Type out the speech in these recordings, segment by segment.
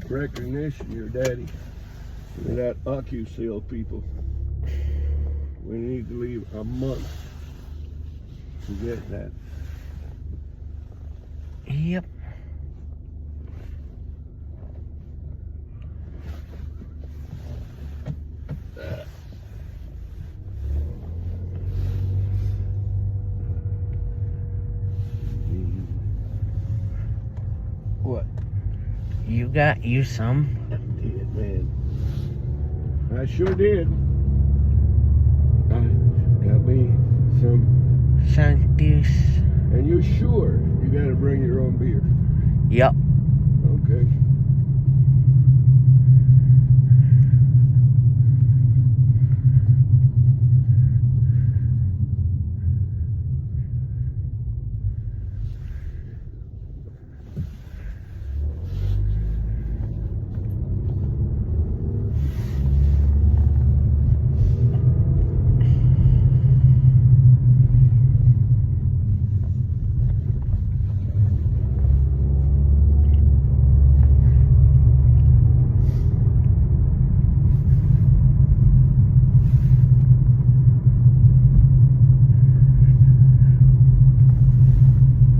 recognition, your daddy. That OcuSeal people. We need to leave a month to get that. Yep. What? You got you some? I did, man. I sure did. I got me some. Sanctus. And you sure you gotta bring your own beer? Yep. Okay.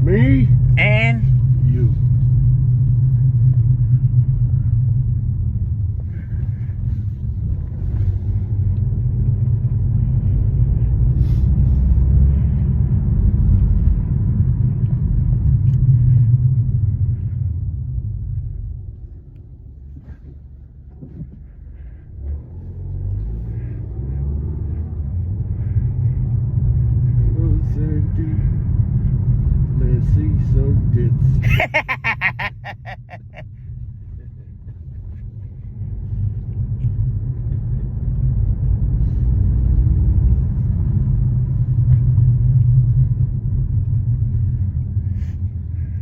Me? And You. Let's see some tits.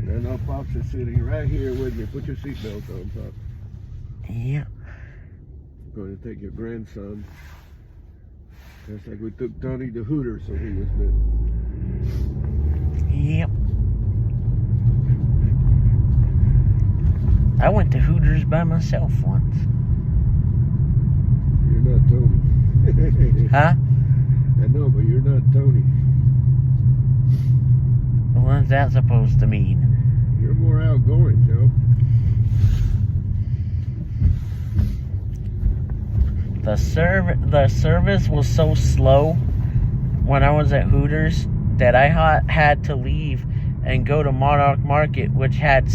And now Pops is sitting right here with me. Put your seatbelt on, Pop. Yep. Going to take your grandson. Just like we took Tony to Hooters so he was little. Yep. I went to Hooters by myself once. You're not Tony. Huh? I know, but you're not Tony. What's that supposed to mean? You're more outgoing, Joe. The service was so slow when I was at Hooters that I had to leave and go to Monarch Market, which had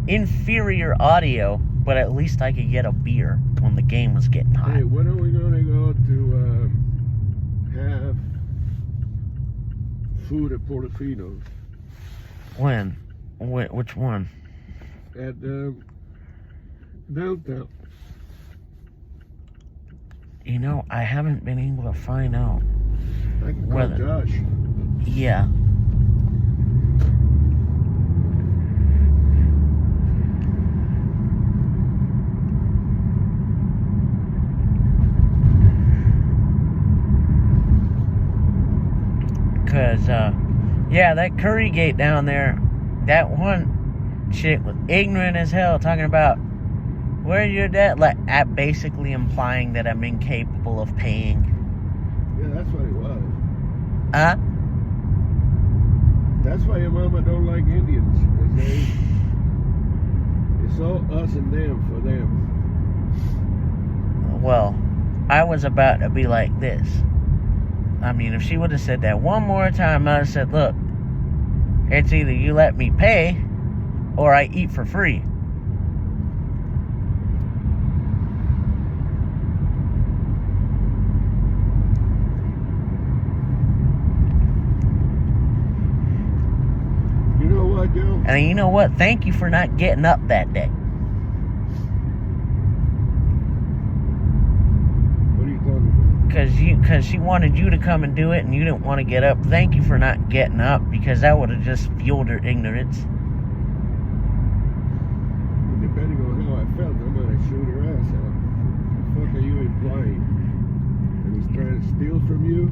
inferior audio, but at least I could get a beer when the game was getting hot. Hey, when are we gonna go to have food at Portofino's? When? Which one? At downtown. You know, I haven't been able to find out. I can call Josh. Yeah. Cause, yeah, that Curry Gate down there, that one chick was ignorant as hell talking about where your dad, like, basically implying that I'm incapable of paying. Yeah, that's what it was. Huh? That's why your mama don't like Indians. It's all us and them for them. Well, I was about to be like this. I mean, if she would have said that one more time, I'd have said, look, it's either you let me pay or I eat for free. You know what, Joe? And you know what? Thank you for not getting up that day. What are you talking about? Because she wanted you to come and do it and you didn't want to get up. Thank you for not getting up, because that would have just fueled her ignorance. Depending on how I felt, I'm gonna shoot her ass out. What the fuck are you implying? I was trying to steal from you?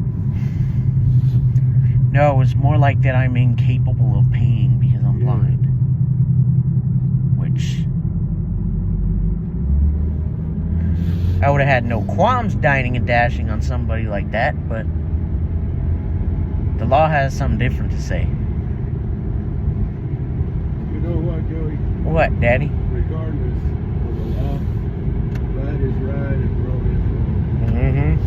No, it's more like that I'm incapable of paying because I'm blind. Which I would have had no qualms dining and dashing on somebody like that, but the law has something different to say. You know what, Joey? What, Daddy? Regardless of the law, right is right and wrong is wrong. Mm-hmm.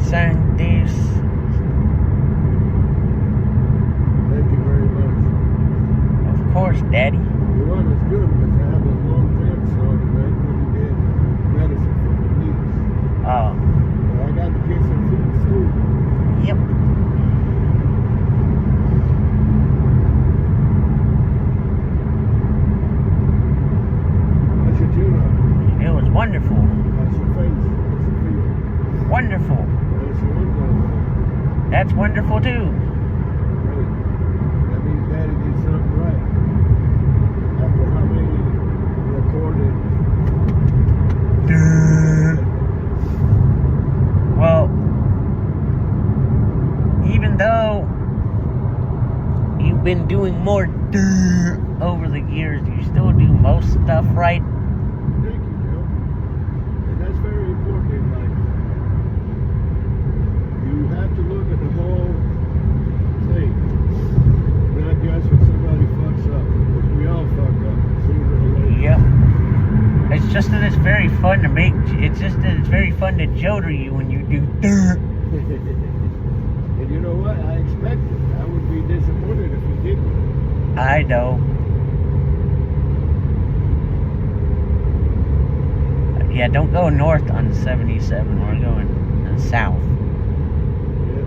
Sundays. Thank you very much. Of course, Daddy. The one is good because I have a long pants on and I couldn't get medicine for my knees. Oh, So I got to get some food too. yep. How's your tune up? It was wonderful. How's your face? How's your feet? Wonderful. How's your income? That's wonderful too. Great. That means Daddy did something right. After how many recorded? Well, even though you've been doing more over the years, you still do most stuff right. Thank you, Joe. And that's very important in life. You have to look at the whole thing, not just when somebody fucks up, because we all fuck up sooner or later. Yep. It's just that it's very fun to make. It's just that it's very fun to joder you when you do. And you know what? I expected. I would be disappointed if you didn't. I know. Yeah, don't go north on 77. We're going south. Yeah.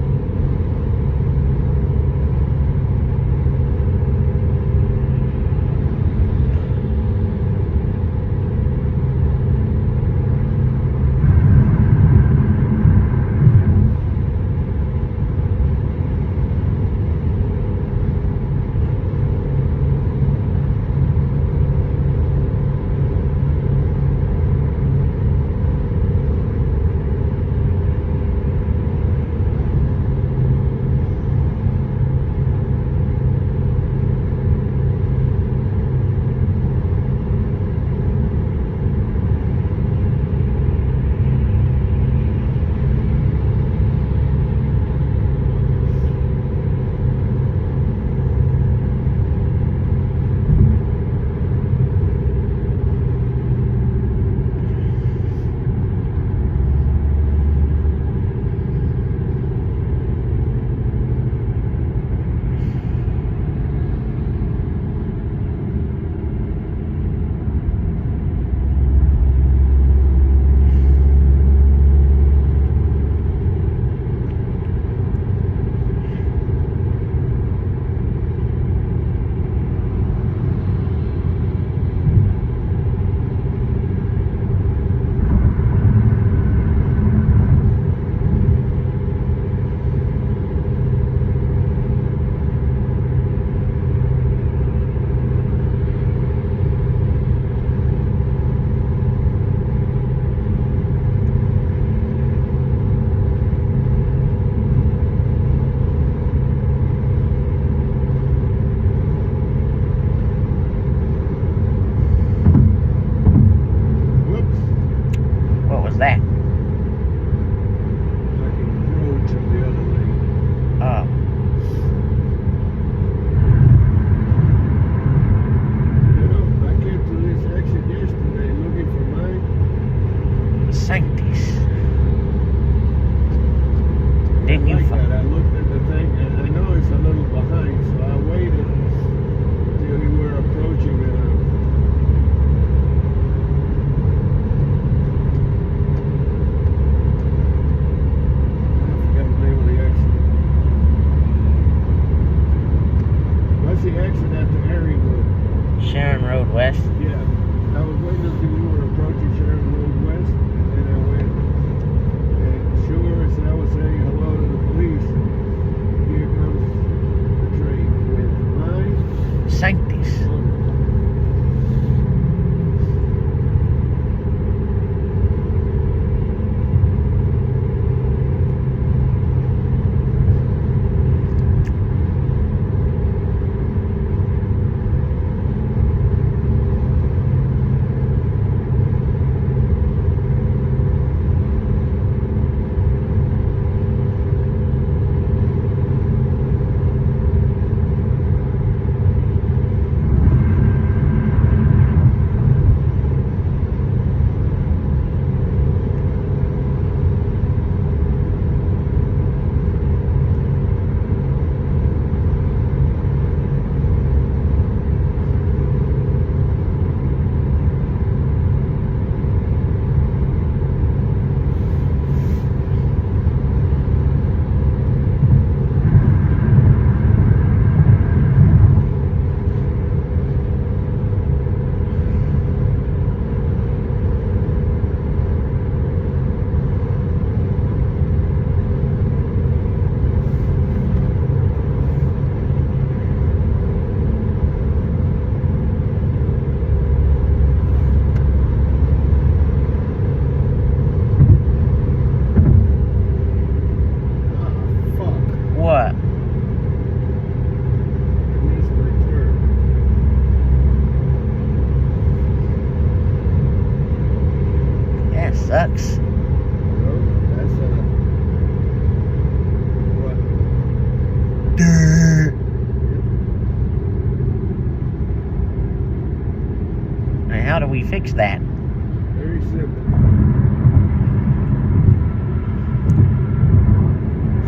fix that? Very simple.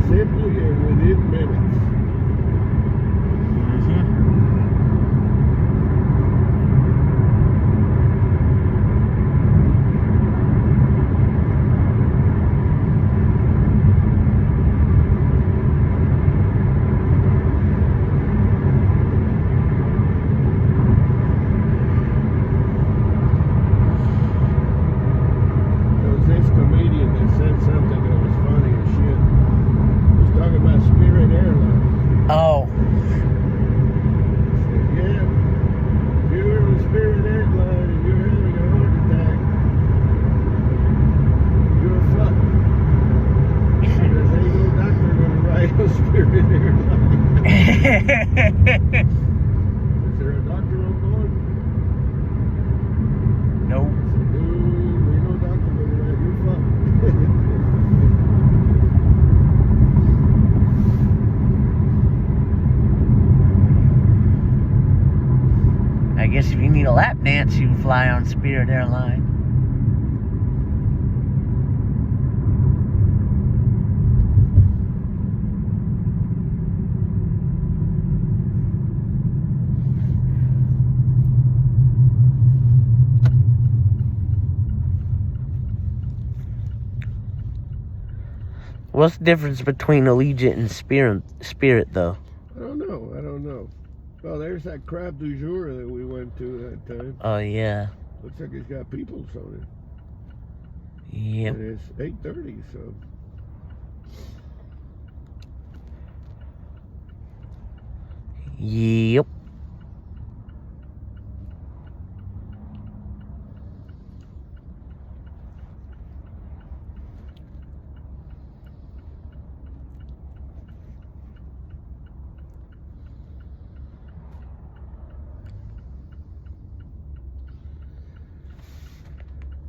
Simply and within minutes. There was this comedian that said something that was funny as shit. He was talking about Spirit Airlines. Oh, Said, yeah, if you're on Spirit Airline and you're having a heart attack, you're fucked. Because ain't no doctor gonna ride on Spirit Airline. Is there a doctor on board? nope. I said, no, ain't no doctor gonna ride. You're fucked. I guess if you need a lap dance, you can fly on Spirit Airline. What's the difference between Allegiant and Spirit though? I don't know. Well, there's that crab du jour that we went to that time. Oh yeah. Looks like it's got peoples on it. Yep. And it's 8:30, so. Yep.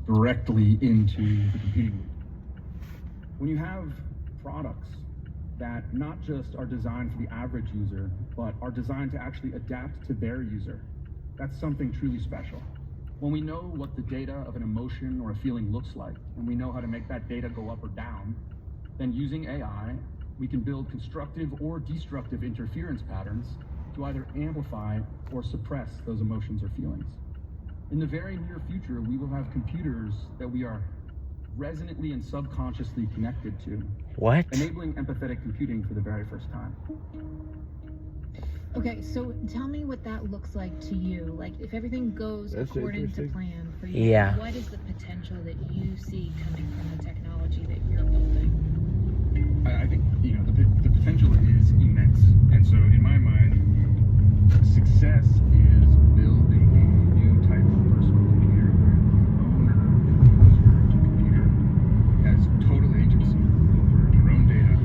Directly into the computing loop. When you have products that not just are designed for the average user, but are designed to actually adapt to their user, that's something truly special. When we know what the data of an emotion or a feeling looks like, and we know how to make that data go up or down, then using AI, we can build constructive or destructive interference patterns to either amplify or suppress those emotions or feelings. In the very near future, we will have computers that we are resonantly and subconsciously connected to, What? enabling empathetic computing for the very first time. Okay, so tell me what that looks like to you. Like, if everything goes That's according to interesting. plan for you, Yeah. what is the potential that you see coming from the technology that you're building? I think, the potential is immense. And so in my mind, success is building a new type of personal computer where the owner and the user of the computer has total agency over their own data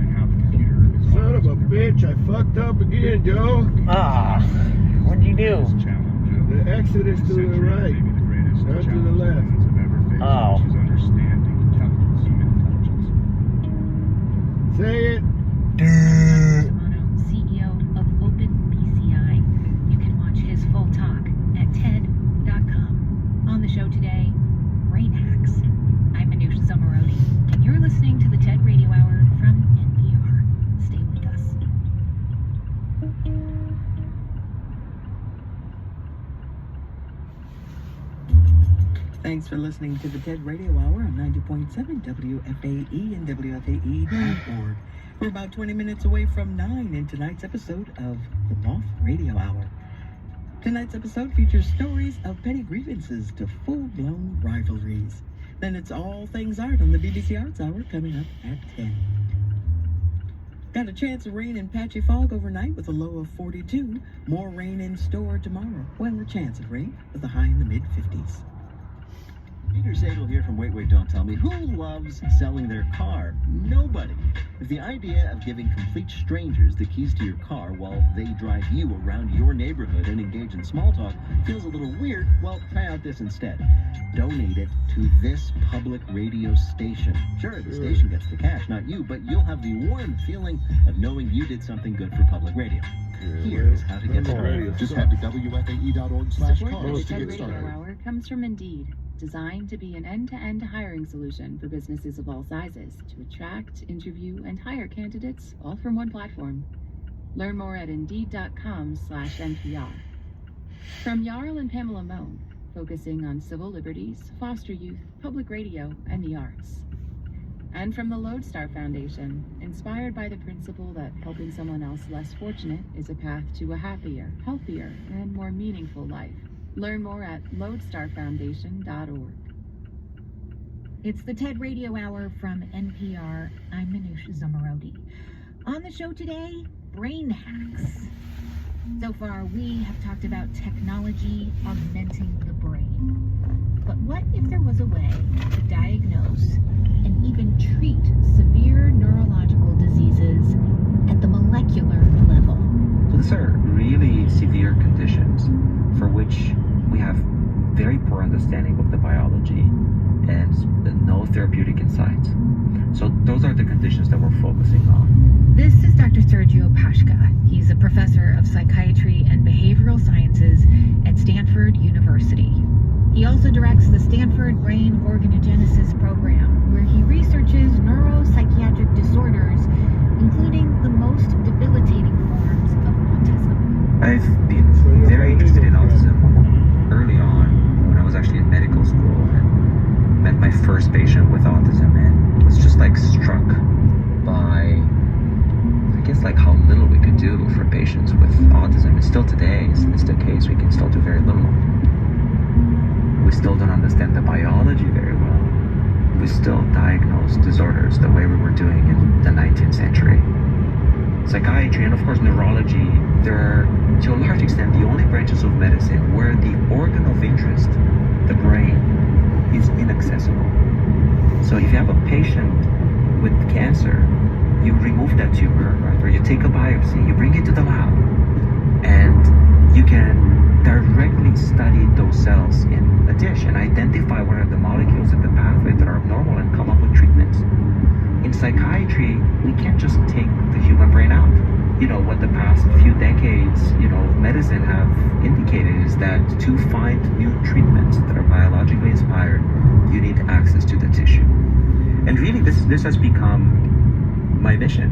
and how the computer is Son of a bitch, I fucked up again, Joe. Ah, what'd you do? The exit is to the right, not to the left. Oh. Which is understanding intelligence, human intelligence. Say it. Shimano, CEO of OpenBCI. You can watch his full talk at TED.com. On the show today, brain hacks. I'm Manoush Zamarodi, and you're listening to the TED Radio Hour from NPR. Stay with us. Thanks for listening to the TED Radio Hour on 90.7 WFAE and WFAE.org. We're about 20 minutes away from 9 in tonight's episode of the Moth Radio Hour. Tonight's episode features stories of petty grievances to full-blown rivalries. Then it's all things art on the BBC Arts Hour coming up at 10. Got a chance of rain and patchy fog overnight with a low of 42. More rain in store tomorrow. Well, a chance of rain with a high in the mid-50s. Peter Sadel here from Wait, Wait, Don't Tell Me. Who loves selling their car? Nobody. If the idea of giving complete strangers the keys to your car while they drive you around your neighborhood and engage in small talk feels a little weird, well, try out this instead. Donate it to this public radio station. Sure, the station gets the cash, not you, but you'll have the warm feeling of knowing you did something good for public radio. Here's how to get I'm ready. started. Just head to WFAE.org/cars Support for the to TED get Radio started. Hour comes from Indeed, designed to be an end-to-end hiring solution for businesses of all sizes to attract, interview, and hire candidates all from one platform. Learn more at Indeed.com/NPR. From Jarl and Pamela Mohn, focusing on civil liberties, foster youth, public radio, and the arts. And from the Lodestar Foundation, inspired by the principle that helping someone else less fortunate is a path to a happier, healthier, and more meaningful life. Learn more at lodestarfoundation.org. It's the TED Radio Hour from NPR. I'm Manoush Zomorodi. On the show today, brain hacks. So far, we have talked about technology augmenting the brain. But what if there was a way to diagnose and even treat severe neurological diseases at the molecular level? So these are really severe conditions for which we have very poor understanding of the biology and no therapeutic insights. So those are the conditions that we're focusing on. This is Dr. Sergio Pashka. He's a professor of psychiatry and behavioral sciences at Stanford University. He also directs the Stanford Brain Organogenesis Program, where he researches neuropsychiatric disorders, including the most debilitating forms of autism. I've been very interested in autism early on when I was actually in medical school and met my first patient with autism and was just like struck by, I guess, like how little we could do for patients with autism. And still today is the case. We can still do very little. We still don't understand the biology very well. We still diagnose disorders the way we were doing in the 19th century. Psychiatry and of course neurology, they're to a large extent the only branches of medicine where the organ of interest, the brain, is inaccessible. So if you have a patient with cancer, you remove that tumor, right? Or you take a biopsy, you bring it to the lab, and you can directly study those cells in a dish and identify what are the molecules in the pathway that are abnormal and come up with treatments. In psychiatry, we can't just take the human brain out. You know, what the past few decades, of medicine have indicated is that to find new treatments that are biologically inspired, you need access to the tissue. And really, this has become my mission.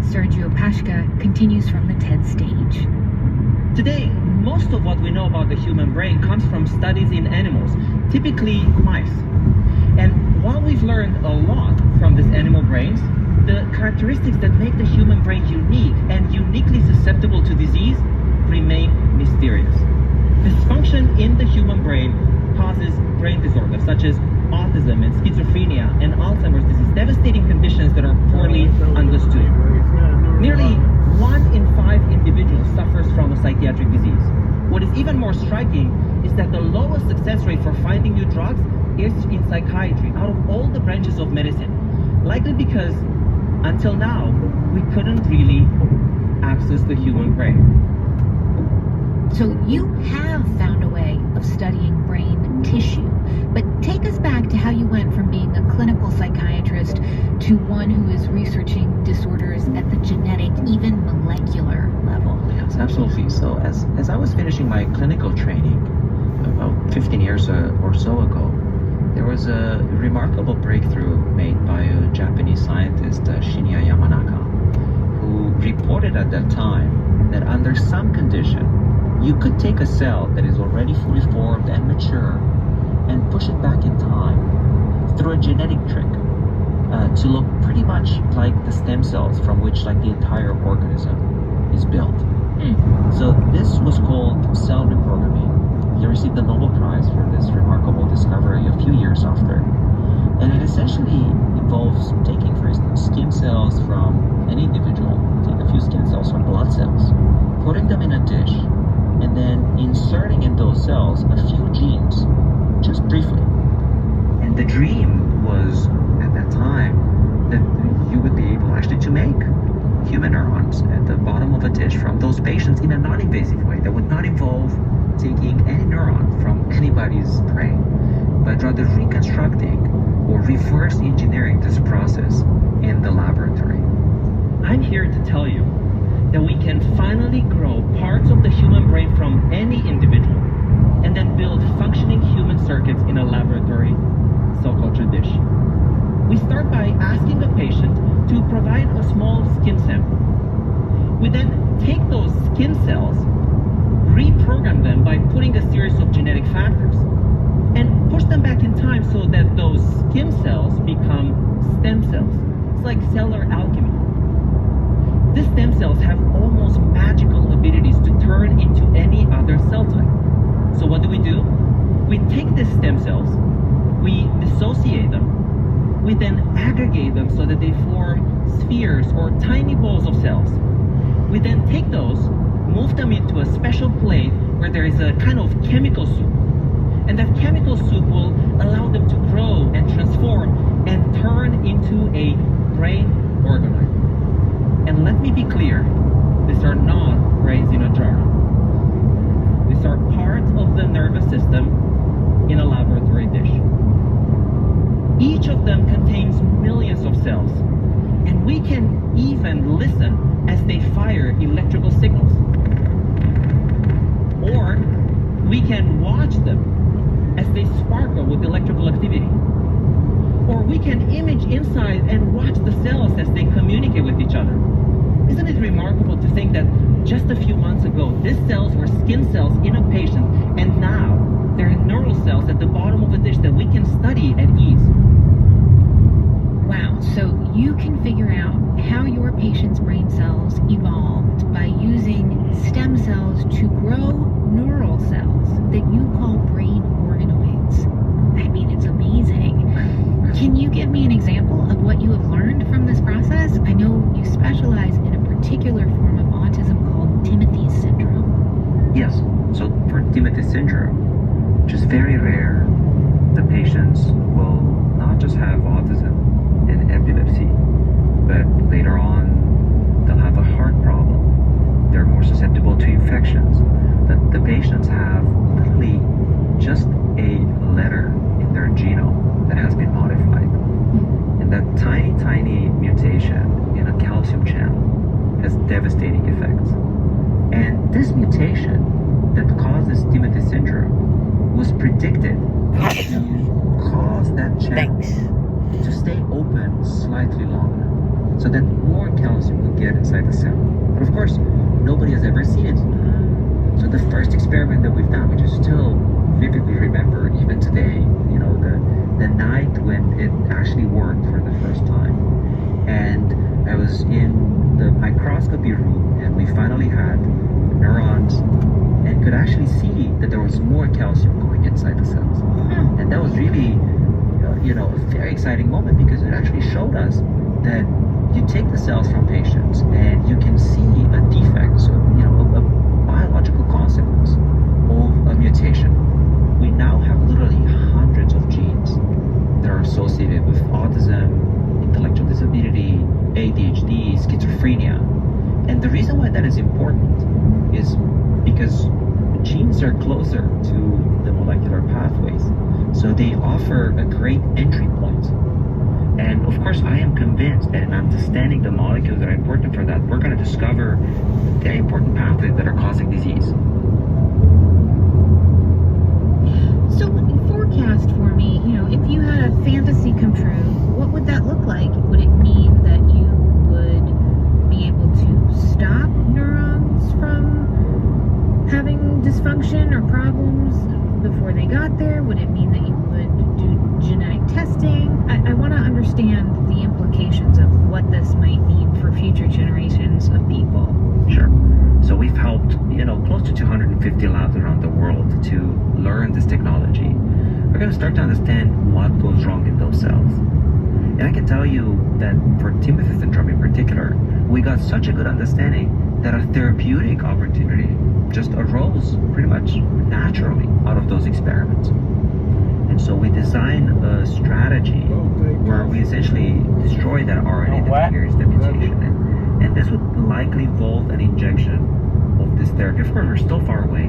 Sergio Pashka continues from the TED stage. Today, most of what we know about the human brain comes from studies in animals, typically mice. And while we've learned a lot from these animal brains, the characteristics that make the human brain unique and uniquely susceptible to disease remain mysterious. Dysfunction in the human brain causes brain disorders such as autism and schizophrenia and Alzheimer's disease, devastating conditions that are poorly understood. Nearly 1 in 5 individuals suffers from a psychiatric disease. What is even more striking is that the lowest success rate for finding new drugs is in psychiatry, out of all the branches of medicine. Likely because, until now, we couldn't really access the human brain. So you have found a way of studying brain tissue, but take us back to how you went from being a clinical psychiatrist to one who is researching disorders at the genetic, even molecular level. Yes, absolutely. So as I was finishing my clinical training about 15 years or so ago, there was a remarkable breakthrough made by a Japanese scientist, Shinya Yamanaka, who reported at that time that under some condition, you could take a cell that is already fully formed and mature and push it back in time through a genetic trick to look pretty much like the stem cells from which the entire organism is built. So this was called cell reprogramming. He received the Nobel Prize for this remarkable discovery a few years after. And it essentially involves taking, for instance, skin cells from an individual, take a few skin cells from blood cells, putting them in a dish, and then inserting in those cells a few genes, just briefly. And the dream was, at that time, that you would be able actually to make human neurons at the bottom of a dish from those patients in a non-invasive way that would not involve taking any neuron from anybody's brain, but rather reconstructing or reverse engineering this process in the laboratory. I'm here to tell you that we can finally grow parts of the human brain from any individual and then build functioning human circuits in a laboratory cell culture dish. We start by asking a patient to provide a small skin sample. We then take those skin cells, reprogram them by putting a series of genetic factors, and push them back in time so that those skin cells become stem cells. It's like cellular alchemy. These stem cells have almost magical abilities to turn into any other cell type. So what do? We take these stem cells, we dissociate them, we then aggregate them so that they form spheres or tiny balls of cells. We then take those, move them into a special plate where there is a kind of chemical soup. And that chemical soup will allow them to grow and transform and turn into a brain organoid. And let me be clear, these are not brains in a jar. These are parts of the nervous system in a laboratory dish. Each of them contains millions of cells, and we can even listen as they fire electrical signals. Or we can watch them as they sparkle with electrical activity. Or we can image inside and watch the cells as they communicate with each other. Isn't it remarkable to think that just a few months ago, these cells were skin cells in a patient, and now they're neural cells at the bottom of a dish that we can study at ease. Wow, so you can figure out how your patient's brain cells evolved by using stem cells to grow neural cells that you call brain organoids. I mean, it's amazing. Can you give me an example of what you have learned from this process? I know you specialize in a particular form of autism called Timothy's syndrome. Yes, so for Timothy's syndrome, which is very rare, the patients will not just have autism and epilepsy, but later on they'll have a heart problem. They're more susceptible to infections. The patients have literally just a letter in their genome that has been modified. And that tiny mutation in a calcium channel has devastating effects. And this mutation that causes Timothy syndrome was predicted to cause that channel to stay open slightly longer so that more calcium would get inside the cell. But of course, nobody has ever seen it. So the first experiment that we've done, which I still vividly remember even today, you know, the night when it actually worked for the first time. And I was in the microscopy room and we finally had neurons and could actually see that there was more calcium going inside the cells. And that was really, you know, a very exciting moment because it actually showed us that you take the cells from patients and you can see a defect, so, you know, a biological consequence of a mutation. We now have literally hundreds of genes that are associated with autism, intellectual disability, ADHD, schizophrenia. And the reason why that is important is because genes are closer to the molecular pathways. So they offer a great entry point. And of course, I am convinced that in understanding the molecules that are important for that, we're going to discover the important pathways that are causing disease. So forecast for me, you know, if you had a fantasy come true, what would that look like? Would it mean that you would be able to stop neurons from having dysfunction or problems before they got there? Would it mean that you would do genetic testing? I want to understand the implications of what this might mean for future generations of people. Sure. So we've helped, you know, close to 250 labs around the world to learn this technology. We're going to start to understand what goes wrong in those cells. And I can tell you that for Timothy syndrome in particular, we got such a good understanding that a therapeutic opportunity just arose pretty much naturally out of those experiments. And so we designed a strategy where we essentially destroy that RNA that carries the mutation. And this would likely involve an injection of this therapy. Of course, we're still far away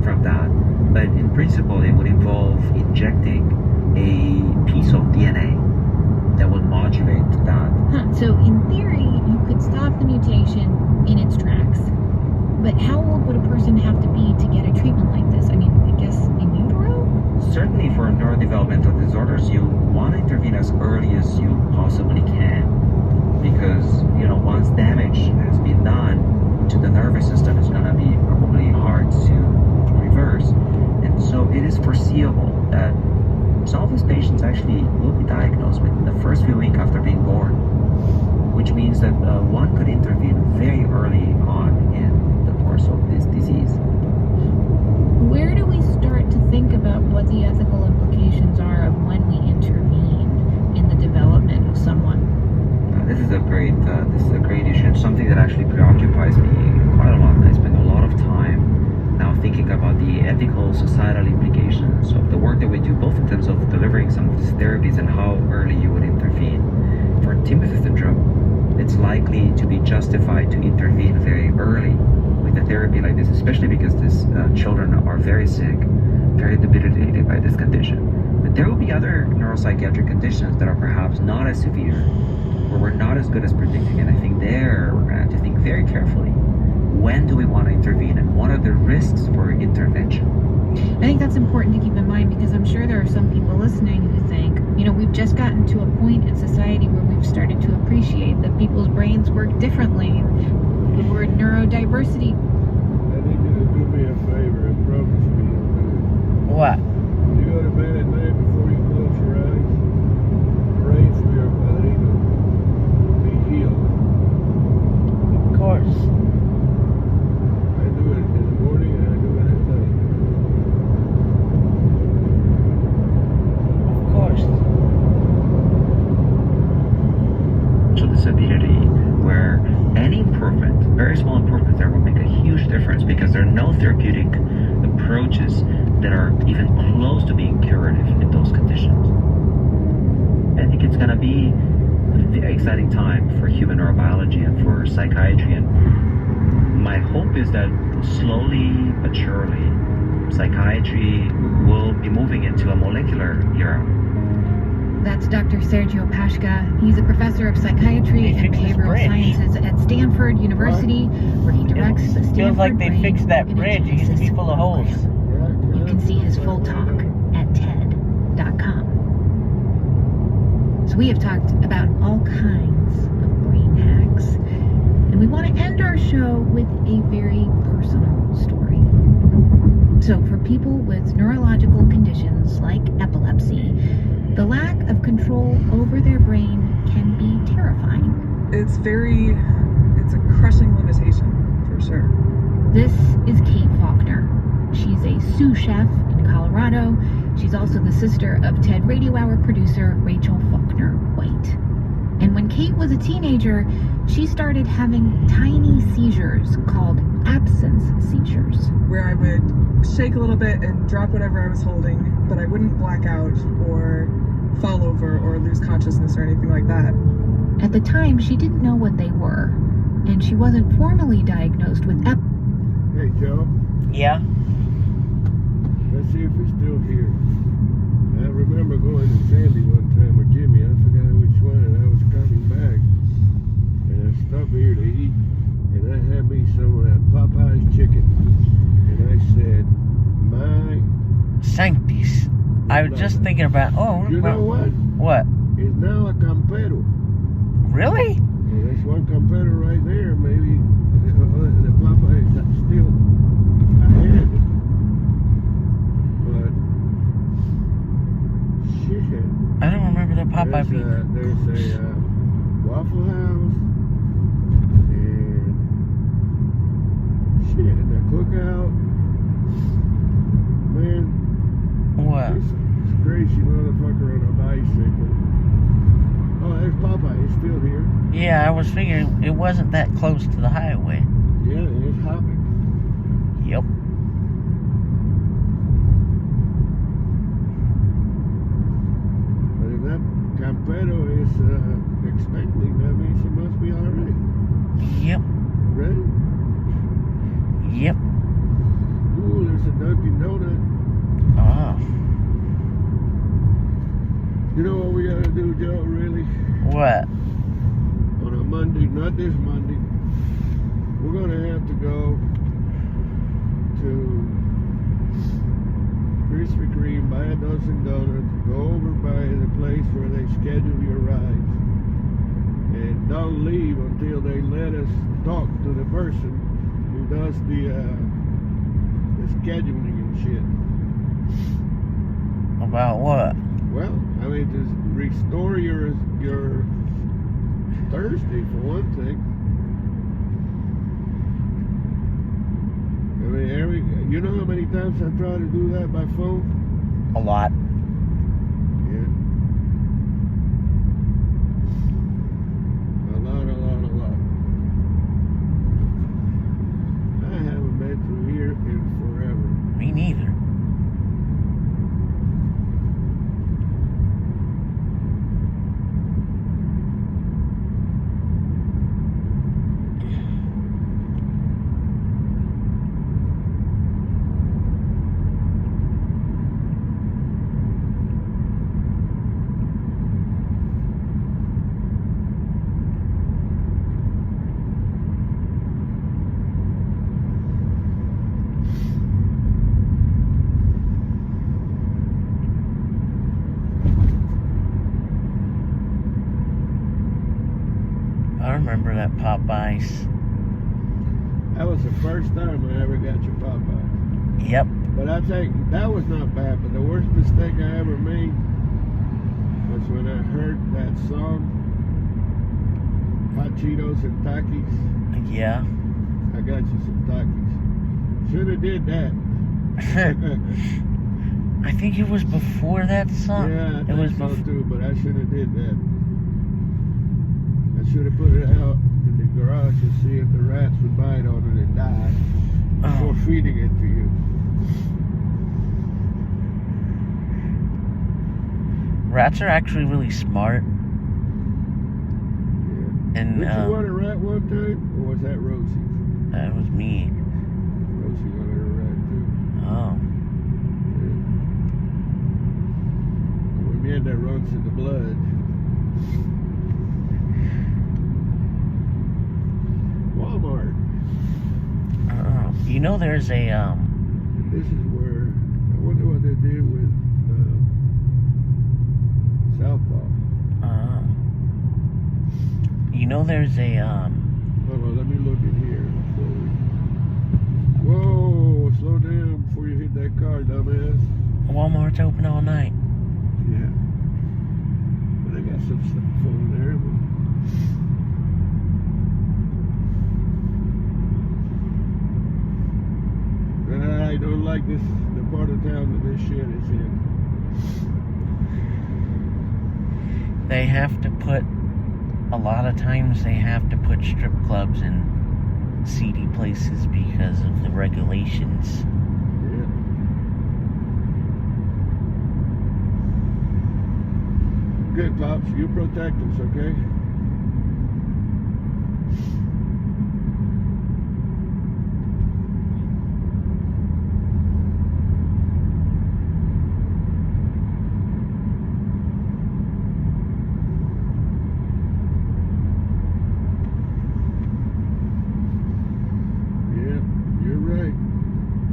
from that, but in principle, it would involve injecting a piece of DNA that would modulate that. So in theory, you could stop the mutation in its tracks. But how old would a person have to be to get a treatment like this? I mean, I guess in utero? Certainly for neurodevelopmental disorders, you want to intervene as early as you possibly can. Because, once damage has been done to the nervous system, it's going to be probably hard to reverse. And so it is foreseeable that some of these patients actually will be diagnosed within the first few weeks after being born, which means that one could intervene very early on in the course of this disease. Where do we start to think about what the ethical implications are of when we intervene in the development of someone? This is a great issue. It's something that actually preoccupies me quite a lot. I spend a lot of time now thinking about the ethical, societal implications of the work that we do, both in terms of delivering some of these therapies and how early you would intervene. For Timothy syndrome, it's likely to be justified to intervene very early with a therapy like this, especially because these children are very sick, very debilitated by this condition. But there will be other neuropsychiatric conditions that are perhaps not as severe, where we're not as good as predicting, and I think there we're going to have to think very carefully. When do we want to intervene, and what are the risks for intervention? I think that's important to keep in mind, because I'm sure there are some people listening who think, we've just gotten to a point in society where we've started to appreciate that people's brains work differently. The word neurodiversity. I need you to do me a favor and promise me you'll do it. What? When you go to bed at night before you close your eyes, pray for your padrino to be healed. Of course. I do it in the morning and I do it at night. Of course. So disability, where any improvement, very small improvements there, will make a huge difference, because there are no therapeutic approaches that are even close to being curative in those conditions. I think it's going to be a very exciting time for human neurobiology and for psychiatry, and my hope is that slowly but surely psychiatry will be moving into a molecular era. That's Dr. Sergio Pashka. He's a professor of psychiatry and behavioral sciences at Stanford University, where he directs the Stanford Feels like they Brain fixed that bridge. It used to be full of holes. You can see his full talk at TED.com. So we have talked about all kinds of brain hacks, and we want to end our show with a very personal story. So for people with neurological conditions like epilepsy, the lack of control over their brain can be terrifying. It's a crushing limitation, for sure. This is Kate Faulkner. She's a sous chef in Colorado. She's also the sister of TED Radio Hour producer Rachel Faulkner White. And when Kate was a teenager, she started having tiny seizures called absence seizures, where I would shake a little bit and drop whatever I was holding, but I wouldn't black out or fall over or lose consciousness or anything like that. At the time, she didn't know what they were, and she wasn't formally diagnosed with Hey, Joe. Yeah? Let's see if he's still here. I remember going to Sandy one time with Jimmy. I forgot which one, and I was coming back. And I stopped here to eat, and I had me some of that Popeye's chicken. And I said, my Sanctis. I was just thinking about, you know what? What? It's now a Campero. Really? And there's one Campero right there. Maybe the Popeye is still ahead. But shit. I don't remember the Popeye being. There's a Waffle House and shit, the Cookout. Man, What? this crazy motherfucker on a bicycle. Oh, there's Popeye. He's still here. Yeah, I was figuring it wasn't that close to the highway. Yeah, and it's hopping. Yep. But if that Campero is expecting, that means he must be all right. Yep. Right? Yep. Ooh, there's a Dunkin' Donut. Oh. You know what we gotta do, Joe, really? What? On a Monday, not this Monday, we're gonna have to go to Krispy Kreme, buy a dozen donuts, go over by the place where they schedule your rides, and don't leave until they let us talk to the person who does the scheduling and shit. About what? Well, I mean, to restore your Thursday for one thing. I mean, you know how many times I try to do that by phone? A lot. Yeah. A lot. I haven't been through here in forever. Me neither. I remember that Popeyes. That was the first time I ever got your Popeye. Yep. But I think that was not bad. But the worst mistake I ever made was when I heard that song, Hot Cheetos and Takis. Yeah. I got you some Takis. Should have did that. I think it was before that song. Yeah, I it was think so too, but I should have did that. I should have put it out in the garage to see if the rats would bite on it and die before feeding it to you. Rats are actually really smart. Yeah. And Did you want a rat one time, or was that Rosie? That was me. Rosie wanted a rat too. Oh. Yeah. When we had that runs in the blood. Walmart. You know, there's a This is where I wonder what they did with Southpaw. you know, there's a Hold on, let me look in here. Whoa, slow down before you hit that car, dumbass. Walmart's open all night. Yeah. Well, they got some stuff over there. But I don't like this, the part of town that this shit is in. They have to put, a lot of times they have to put strip clubs in seedy places because of the regulations. Yeah. Good, Pops. You protect us, okay?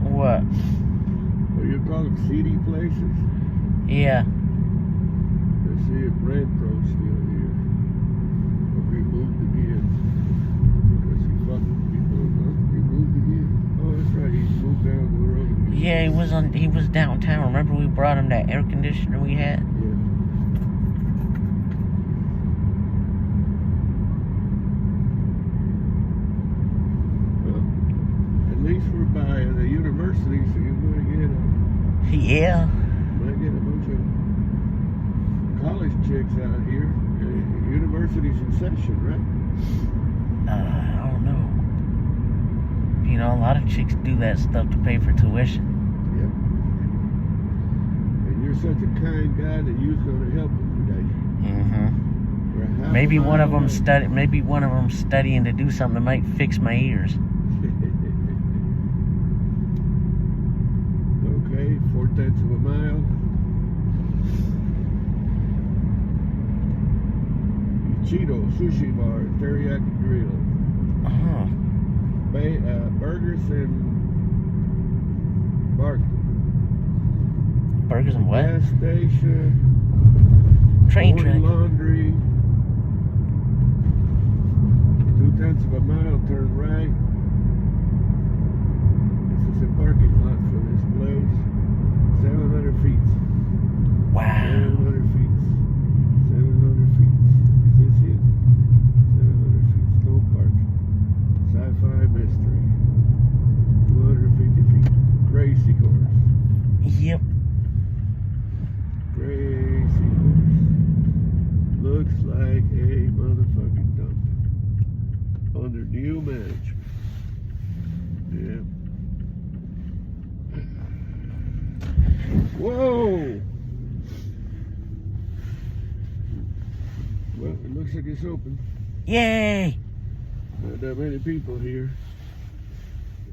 What? What you call them, seedy places? Yeah. Let's see if Renfro's still here. Or he moved again. Because he fucking people. He moved again. Oh, that's right. He moved down the road again. Yeah, he was downtown. Remember we brought him that air conditioner we had? Yeah. At least we're by the university, so you're going to get Yeah. might get a bunch of college chicks out here. The university's in session, right? I don't know. You know, a lot of chicks do that stuff to pay for tuition. Yep. And you're such a kind guy that you're going to help them today. Mm-hmm. Maybe one of them studying to do something that might fix my ears. Okay, 4/10 of a mile. Cheeto Sushi Bar, Teriyaki Grill. Uh-huh. Burgers and Bark. Burgers and what? Gas station. Train Boy track. Laundry. 0.2 miles, turn right. This is the parking lot for this place. 700 feet. Wow. 700 feet. 700 feet. Is this it? 700 feet. No parking. Sci-fi mystery. 250 feet. Crazy course. Yep. Crazy horse. Looks like a motherfucking dump. Under new management. Yeah. Whoa! Well, it looks like it's open. Yay! Not that many people here.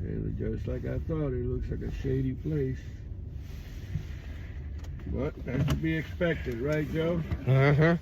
And just like I thought, it looks like a shady place. But that's to be expected, right, Joe? Uh-huh.